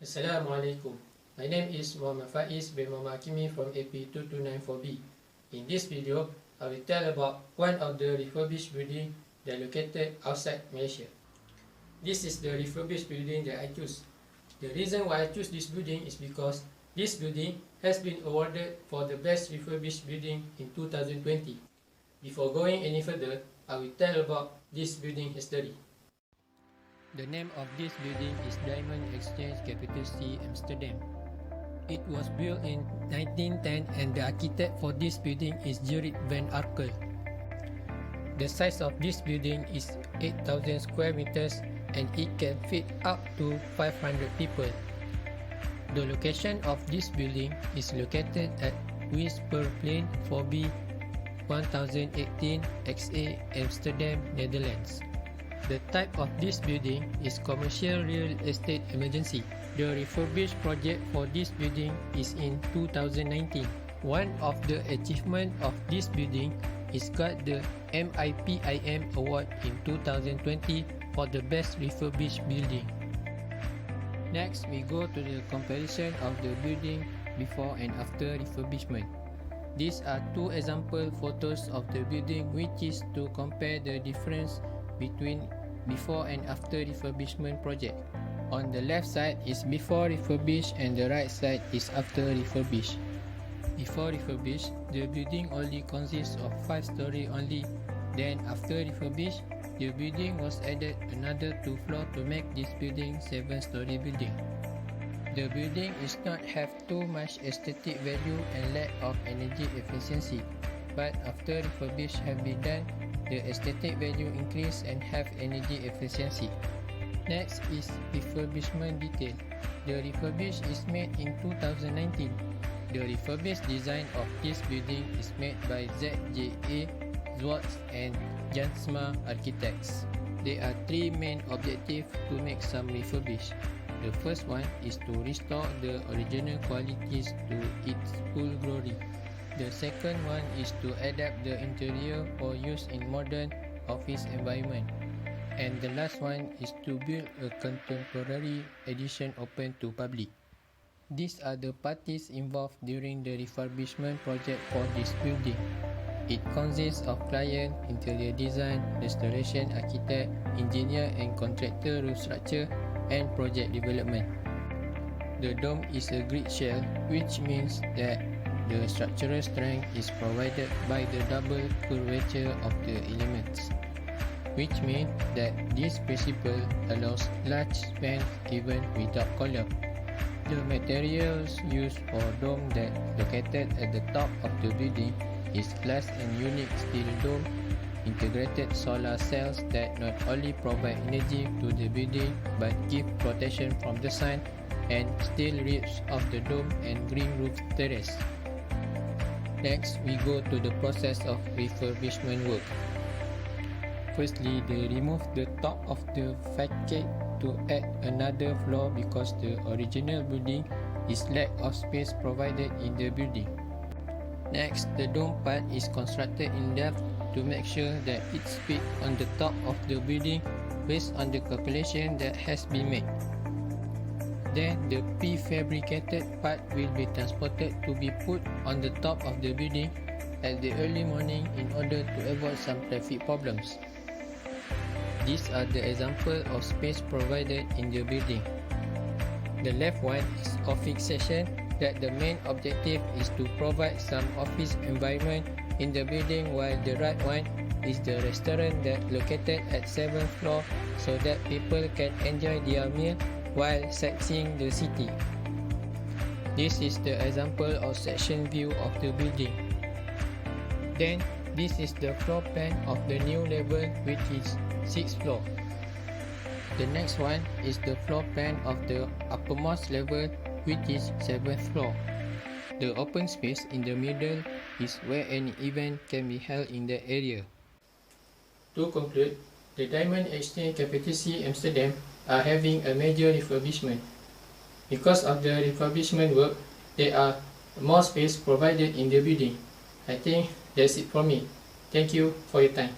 Assalamualaikum. My name is Muhammad Faiz bin Muhammad Hakimi from AP2294B. In this video, I will tell about one of the refurbished buildings that are located outside Malaysia. This is the refurbished building that I choose. The reason why I choose this building is because this building has been awarded for the best refurbished building in 2020. Before going any further, I will tell about this building history. The name of this building is Diamond Exchange Capital C Amsterdam. It was built in 1910 and the architect for this building is Gerrit van Arkel. The size of this building is 8,000 square meters and it can fit up to 500 people. The location of this building is located at Weesperplein 4B 1018 XA Amsterdam, Netherlands. The type of this building is commercial real estate emergency. The refurbished project for this building is in 2019. One of the achievements of this building is got the MIPIM award in 2020 for the best refurbished building. Next, we go to the comparison of the building before and after refurbishment. These are two example photos of the building, which is to compare the difference between before and after refurbishment project. On the left side is before refurbished and the right side is after refurbished. Before refurbished, the building only consists of 5 stories only. Then after refurbished, the building was added another 2 floors to make this building 7-story building. The building is not have too much aesthetic value and lack of energy efficiency, but after refurbished have been done, the aesthetic value increase and have energy efficiency. Next is refurbishment detail. The refurbished is made in 2019. The refurbished design of this building is made by ZJA, Zwarts and Jansma Architects. There are 3 main objectives to make some refurbished. The first one is to restore the original qualities to its full glory. The second one is to adapt the interior for use in modern office environment. And the last one is to build a contemporary edition open to public. These are the parties involved during the refurbishment project for this building. It consists of client, interior design, restoration architect, engineer and contractor roof structure, and project development. The dome is a grid shell, which means that the structural strength is provided by the double curvature of the elements, which means that this principle allows large span even without column. The materials used for dome that located at the top of the building is glass and unique steel dome, integrated solar cells that not only provide energy to the building but give protection from the sun, and steel ribs of the dome and green roof terrace. Next, we go to the process of refurbishment work. Firstly, they remove the top of the facade to add another floor because the original building is lack of space provided in the building. Next, the dome part is constructed in depth to make sure that it fits on the top of the building based on the calculation that has been made. Then the prefabricated part will be transported to be put on the top of the building at the early morning in order to avoid some traffic problems. These are the examples of space provided in the building. The left one is office section, that the main objective is to provide some office environment in the building, while the right one is the restaurant that located at 7th floor so that people can enjoy their meal while sightseeing the city. This is the example of section view of the building. Then, this is the floor plan of the new level, which is 6th floor. The next one is the floor plan of the uppermost level, which is 7th floor. The open space in the middle is where any event can be held in the area. To conclude, the Diamond Exchange Capital C Amsterdam are having a major refurbishment. Because of the refurbishment work, there are more space provided in the building. I think that's it for me. Thank you for your time.